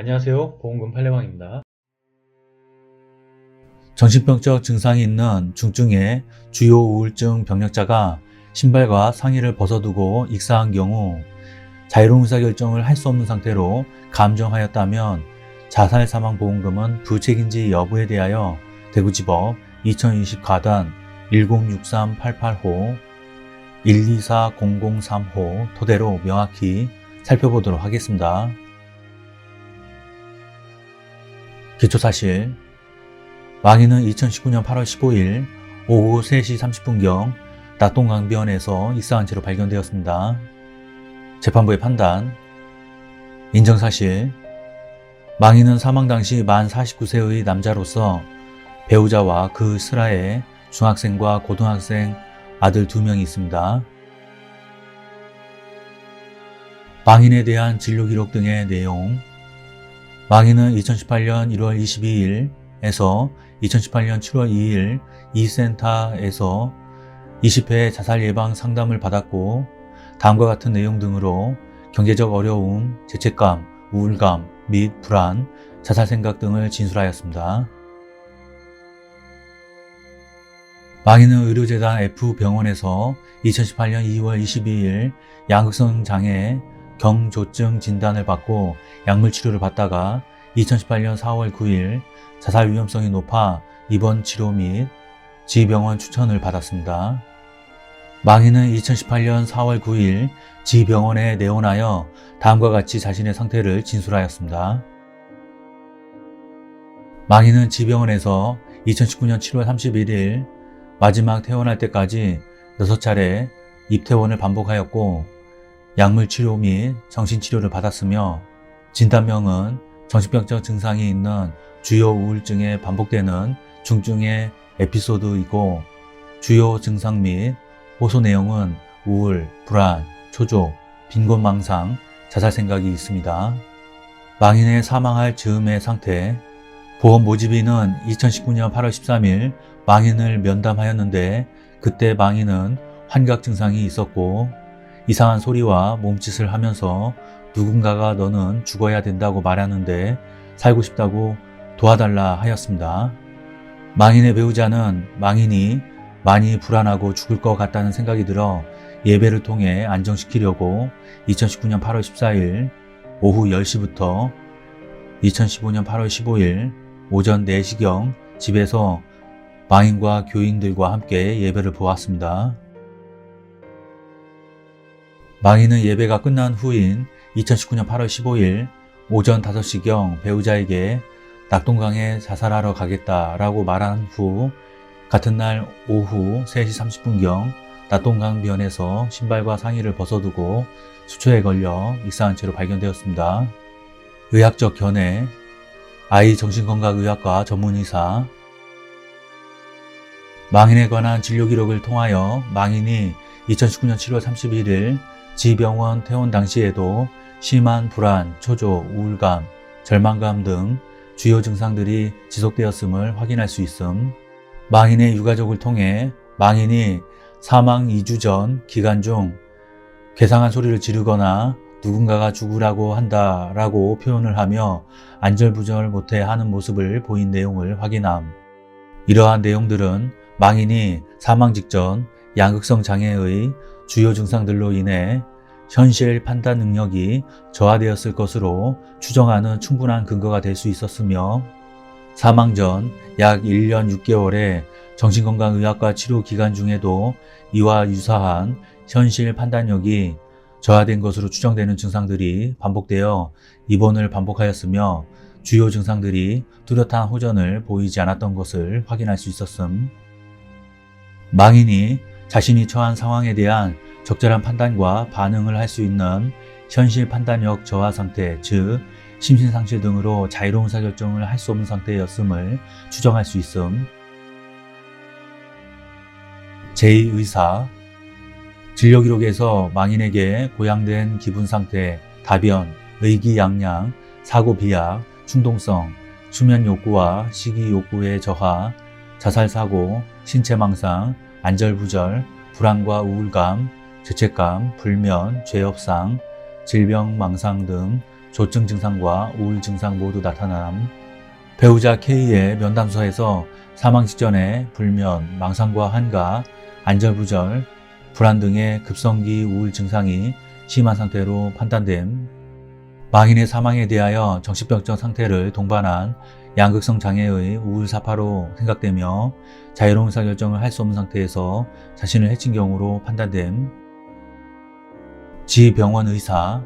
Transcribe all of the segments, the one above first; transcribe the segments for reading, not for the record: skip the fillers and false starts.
안녕하세요. 보험금 팔례방입니다. 정신병적 증상이 있는 중증의 주요 우울증 병력자가 신발과 상의를 벗어두고 익사한 경우 자유로운 의사결정을 할 수 없는 상태로 감정하였다면 자살사망보험금은 부책인지 여부에 대하여 대구지법 2020 가단 106388호 124003호 토대로 명확히 살펴보도록 하겠습니다. 기초사실, 망인은 2019년 8월 15일 오후 3시 30분경 낙동강변에서 익사한 채로 발견되었습니다. 재판부의 판단, 인정사실, 망인은 사망 당시 만 49세의 남자로서 배우자와 그 슬하에 중학생과 고등학생 아들 2명이 있습니다. 망인에 대한 진료기록 등의 내용, 망인은 2018년 1월 22일에서 2018년 7월 2일 이 센터에서 20회 자살 예방 상담을 받았고 다음과 같은 내용 등으로 경제적 어려움, 죄책감, 우울감 및 불안, 자살 생각 등을 진술하였습니다. 망인은 의료재단 F병원에서 2018년 2월 22일 양극성 장애 경조증 진단을 받고 약물 치료를 받다가 2018년 4월 9일 자살 위험성이 높아 입원 치료 및 지병원 추천을 받았습니다. 망인은 2018년 4월 9일 지병원에 내원하여 다음과 같이 자신의 상태를 진술하였습니다. 망인은 지병원에서 2019년 7월 31일 마지막 퇴원할 때까지 6차례 입퇴원을 반복하였고 약물 치료 및 정신치료를 받았으며 진단명은 정신병적 증상이 있는 주요 우울증에 반복되는 중증의 에피소드이고 주요 증상 및 호소 내용은 우울, 불안, 초조, 빈곤망상, 자살 생각이 있습니다. 망인의 사망할 즈음의 상태, 보험 모집인은 2019년 8월 13일 망인을 면담하였는데 그때 망인은 환각 증상이 있었고 이상한 소리와 몸짓을 하면서 누군가가 너는 죽어야 된다고 말하는데 살고 싶다고 도와달라 하였습니다. 망인의 배우자는 망인이 많이 불안하고 죽을 것 같다는 생각이 들어 예배를 통해 안정시키려고 2019년 8월 14일 오후 10시부터 2015년 8월 15일 오전 4시경 집에서 망인과 교인들과 함께 예배를 보았습니다. 망인은 예배가 끝난 후인 2019년 8월 15일 오전 5시경 배우자에게 낙동강에 자살하러 가겠다라고 말한 후 같은 날 오후 3시 30분경 낙동강변에서 신발과 상의를 벗어두고 수초에 걸려 익사한 채로 발견되었습니다. 의학적 견해, 아이 정신건강의학과 전문의사, 망인에 관한 진료기록을 통하여 망인이 2019년 7월 31일 지병원 퇴원 당시에도 심한 불안, 초조, 우울감, 절망감 등 주요 증상들이 지속되었음을 확인할 수 있음. 망인의 유가족을 통해 망인이 사망 2주 전 기간 중 괴상한 소리를 지르거나 누군가가 죽으라고 한다라고 표현을 하며 안절부절 못해 하는 모습을 보인 내용을 확인함. 이러한 내용들은 망인이 사망 직전 양극성 장애의 주요 증상들로 인해 현실 판단 능력이 저하되었을 것으로 추정하는 충분한 근거가 될 수 있었으며 사망 전 약 1년 6개월의 정신건강의학과 치료 기간 중에도 이와 유사한 현실 판단력이 저하된 것으로 추정되는 증상들이 반복되어 입원을 반복하였으며 주요 증상들이 뚜렷한 호전을 보이지 않았던 것을 확인할 수 있었음. 망인이 자신이 처한 상황에 대한 적절한 판단과 반응을 할 수 있는 현실 판단력 저하 상태, 즉 심신상실 등으로 자유로운 의사결정을 할 수 없는 상태였음을 추정할 수 있음. 제2의사, 진료기록에서 망인에게 고양된 기분상태, 다변, 의기양양, 사고비약, 충동성, 수면욕구와 식이욕구의 저하, 자살사고, 신체망상, 안절부절, 불안과 우울감, 죄책감, 불면, 죄업상, 질병망상 등 조증 증상과 우울 증상 모두 나타남. 배우자 K의 면담서에서 사망 직전에 불면, 망상과 환각, 안절부절, 불안 등의 급성기 우울 증상이 심한 상태로 판단됨. 망인의 사망에 대하여 정신병적 상태를 동반한 양극성 장애의 우울사파로 생각되며 자유로운 의사결정을 할 수 없는 상태에서 자신을 해친 경우로 판단됨. 지병원 의사,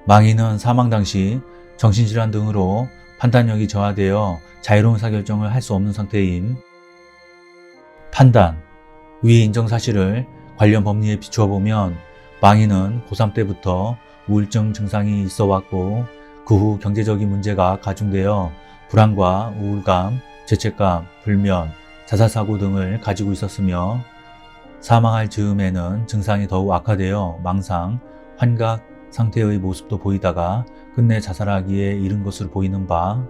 망인은 사망 당시 정신질환 등으로 판단력이 저하되어 자유로운 의사결정을 할 수 없는 상태임. 판단, 위 인정 사실을 관련 법리에 비추어 보면 망인은 고3 때부터 우울증 증상이 있어 왔고 그 후 경제적인 문제가 가중되어 불안과 우울감, 죄책감, 불면, 자살사고 등을 가지고 있었으며 사망할 즈음에는 증상이 더욱 악화되어 망상, 환각 상태의 모습도 보이다가 끝내 자살하기에 이른 것으로 보이는 바,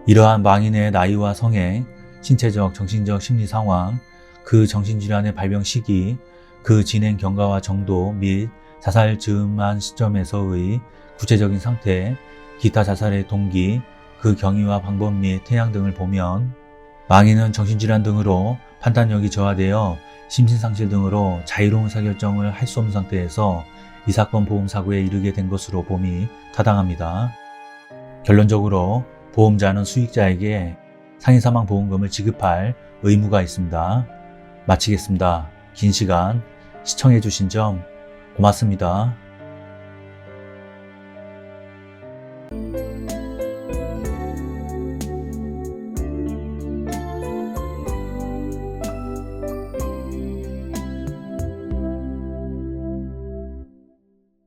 이러한 망인의 나이와 성행, 신체적, 정신적 심리 상황, 그 정신질환의 발병 시기, 그 진행 경과와 정도 및 자살 즈음한 시점에서의 구체적인 상태, 기타 자살의 동기, 그 경위와 방법 및 태양 등을 보면 망인은 정신질환 등으로 판단력이 저하되어 심신상실 등으로 자유로운 의사결정을 할 수 없는 상태에서 이 사건 보험사고에 이르게 된 것으로 봄이 타당합니다. 결론적으로 보험자는 수익자에게 상해사망보험금을 지급할 의무가 있습니다. 마치겠습니다. 긴 시간 시청해 주신 점 고맙습니다.